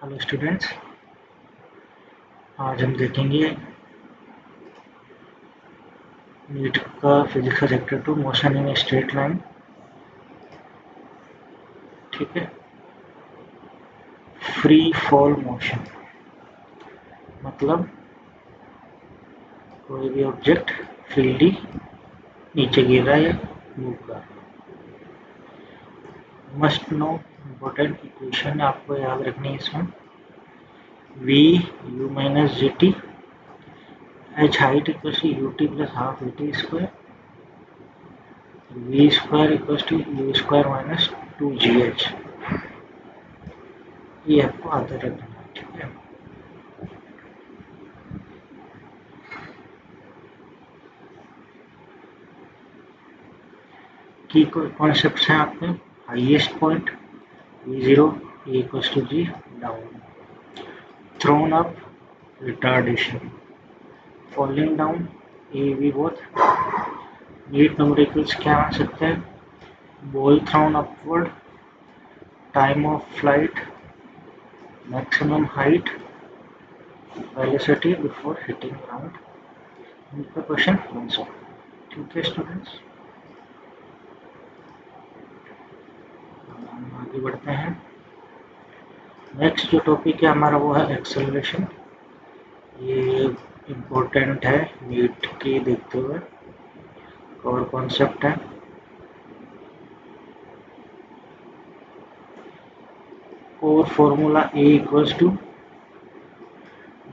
Hello students, आज हम देखेंगे नीट का फिजिक्स का chapter 2 motion in straight line. ठीक है। फ्री फॉल मोशन मतलब कोई भी ऑब्जेक्ट फ्रीली नीचे गिर रहा है या मूव कर रहा है। मस्ट नो इम्पोर्टेंट इक्वेशन आपको याद रखनी है इसमें। v u minus G T h height equal to U T plus half A T square v square equal to you square minus 2gh। ये आपको आता रखना है। ठीक है। की कॉन्सेप्ट हैं आपके। Highest point v0 equals to g down, thrown up retardation, falling down A V both. NEET numericals क्या आ सकते हैं? Ball thrown upward, time of flight, maximum height, velocity before hitting ground. इनका क्वेश्चन आंसर। ठीक है students, हम आगे बढ़ते हैं। नेक्स्ट जो टॉपिक है हमारा वो है एक्सेलरेशन। ये इम्पोर्टेंट है नीट की देखते हुए। और कॉन्सेप्ट है और formula A equals to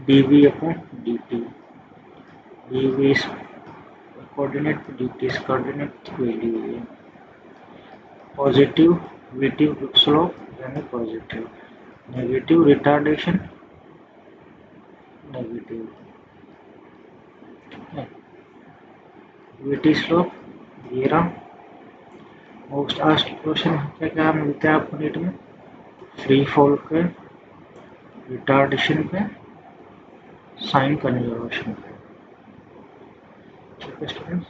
D V upon D T. D V इस कोऑर्डिनेट, डी टी इस कोऑर्डिनेट वैल्यू है। पॉजिटिव वीटी स्लोप यानी positive, negative retardation negative, VT slope ये रहा। मोस्ट आस्क्ड क्वेश्चन क्या क्या मिलता है आपको नीट में? फ्री फॉल के, रिटार्डेशन पे, साइन कन्जर्वेशन पे। ठीक है स्टूडेंट्स,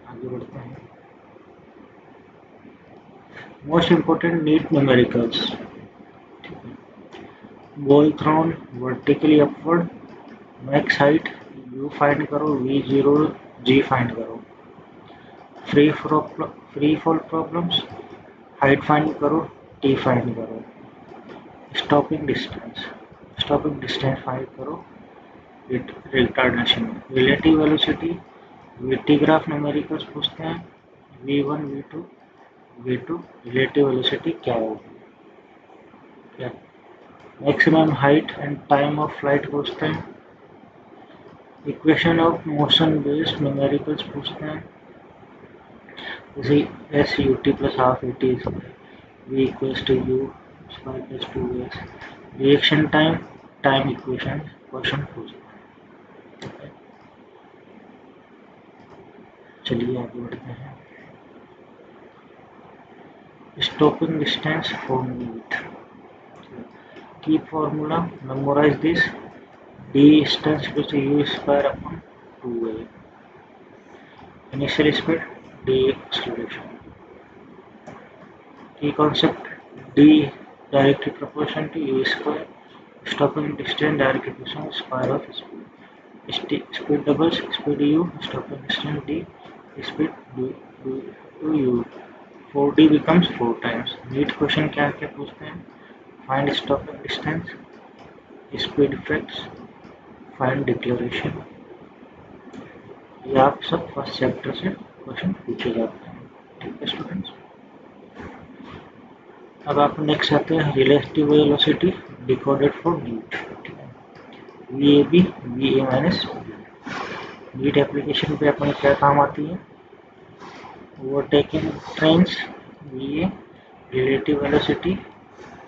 आगे बढ़ते हैं। Most important NEET numericals. Ball thrown vertically upward, max height u find करो, v0 g फाइंड करो। Free fall problems, height find करो, t फाइंड करो। स्टॉपिंग डिस्टेंस फाइंड करो, retardation. Relative velocity, VT graph numericals पूछते हैं, v1 v2 v2 relative velocity क्या होगी। क्या maximum height and time of flight पूछते हैं। Equation of motion based numericals पूछते हैं, जैसे s u T plus half A t v equals to you square plus 2s। Reaction time, time equation question पूछते हैं। चलिए आगे बढ़ते हैं। स्टॉपिंग डिस्टेंस फॉर नीट की formula, memorise this. D distance equal to you square upon 2a। Initial speed, d acceleration. की concept, d directly proportion to you square, stopping distance direct equation square of speed. Speed doubles, speed u, stopping distance d, speed two u, 4d becomes 4 times। NEET question क्या क्या पूछते हैं? Find stopping distance, speed effects, find deceleration. ये आप सब first chapter से question पूछे जाते हैं। ठीक है स्टूडेंट्स, अब आप नेक्स्ट आते हैं relative velocity decoded for NEET. V A B V A minus NEET application पे अपने क्या काम आती है? Overtaking trains V A, relative velocity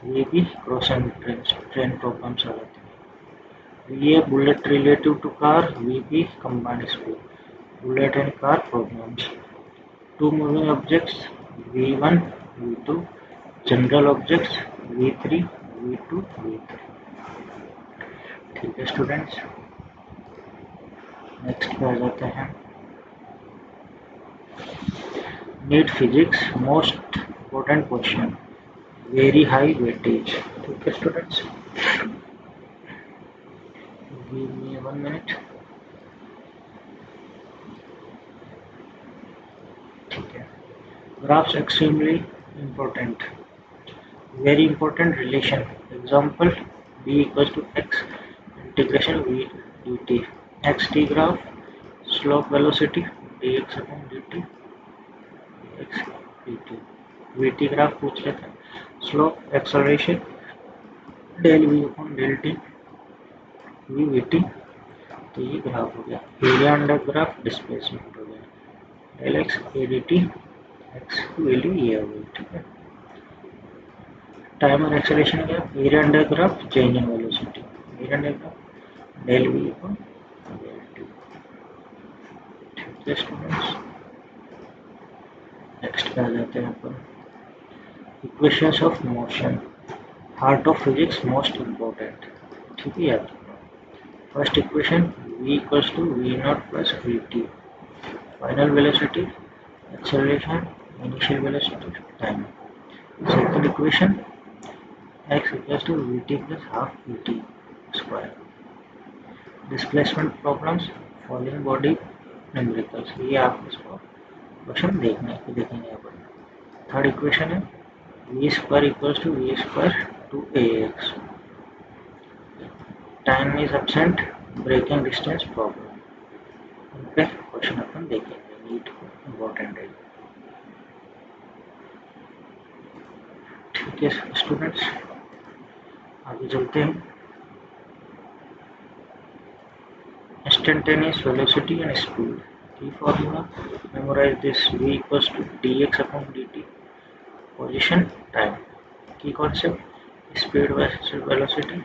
V B, crossing train problems आ जाती है। V A bullet relative to car, V B combined speed, bullet and car problems. Two moving objects v1 v2, general objects v3 v2 v3। ठीक है students, next पे आ जाते हैं। NEET physics most important question, very high weightage. ठीक है students, give me 1 minute. ठीक है, graphs extremely important, very important relation. Example, b equals to x integration v dt. Xt graph, slope velocity dx upon dt, x dt. vt graph पूछ लेते हैं, slope acceleration del v upon del t v vt। तो ये graph हो गया। Area under graph displacement हो गया, del X A D T, X value ये हो गई। ठीक है, टाइम और एक्सेलरेशन क्या, area under graph change in velocity, area under graph del V upon del T. ठीक है स्टूडेंट्स, नेक्स्ट पे आ जाते हैं अपन, equations of motion, heart of physics most important. ठीक है यार, first equation v equals to V not plus V T, final velocity, acceleration, initial velocity, time. Second equation x equals to vt plus half vt square, displacement problems, falling body, numericals. ये आप इसको question देखेंगे अपन। Third equation है V square equals to V square two A X, time is absent, braking distance problem. इन पे question अपन देखेंगे, NEET important है। ठीक है स्टूडेंट्स, आगे चलते हैं। Instantaneous velocity and speed. Key formula, memorize this, v equals to dx upon dt, position, time. Key concept, speed versus velocity,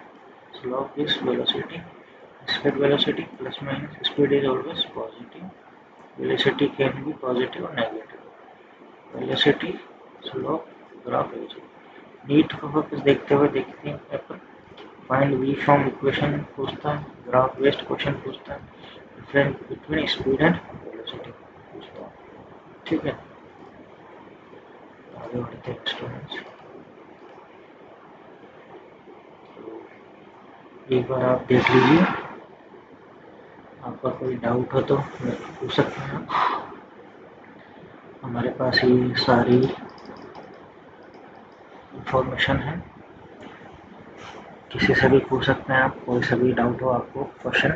slope is velocity, speed velocity plus minus, speed is always positive, velocity can be positive or negative, velocity, slope, graph is। NEET का focus देखते हुए देखते हैं paper, find v from equation पूछता है, graph based question पूछता है, difference between speed and velocity पूछता है। ठीक है, आगे बढ़ते हैं स्टूडेंट्स। एक बार आप देख लीजिए, आपका कोई डाउट हो तो पूछ सकते हैं। हमारे पास ये सारी इंफॉर्मेशन है, किसी से भी पूछ सकते हैं आप, कोई सा भी डाउट हो आपको क्वेश्चन।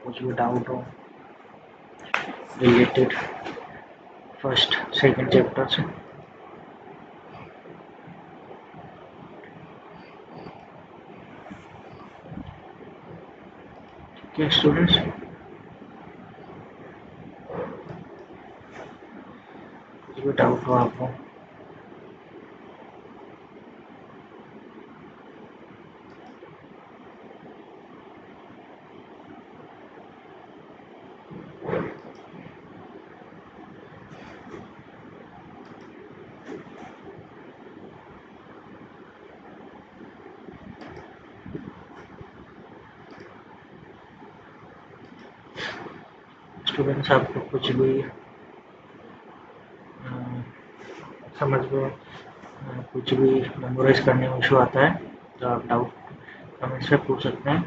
कुछ भी डाउट हो रिलेटेड फर्स्ट सेकंड चैप्टर से, ठीक है स्टूडेंट्स। कुछ भी डाउट हो आपको, स्टूडेंट्स आपको कुछ भी समझ में कुछ भी मेमोराइज करने में इशू आता है तो आप डाउट कमेंट्स में पूछ सकते हैं।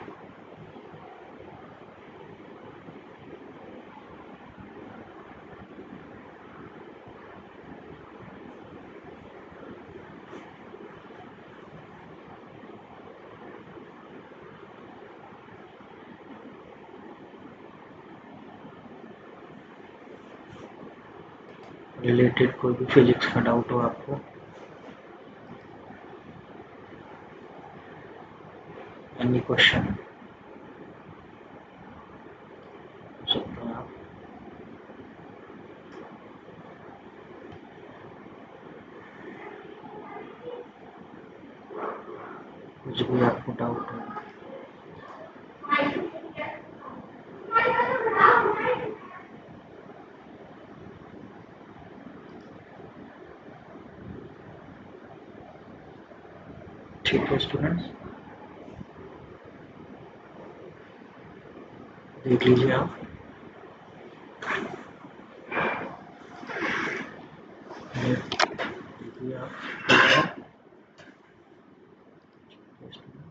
रिलेटेड कोई भी फिजिक्स का डाउट हो आपको, एनी क्वेश्चन पूछ सकते हैं आप। कुछ भी आपको डाउट हो, ठीक है स्टूडेंट्स, देख लीजिए आप। here, area filter,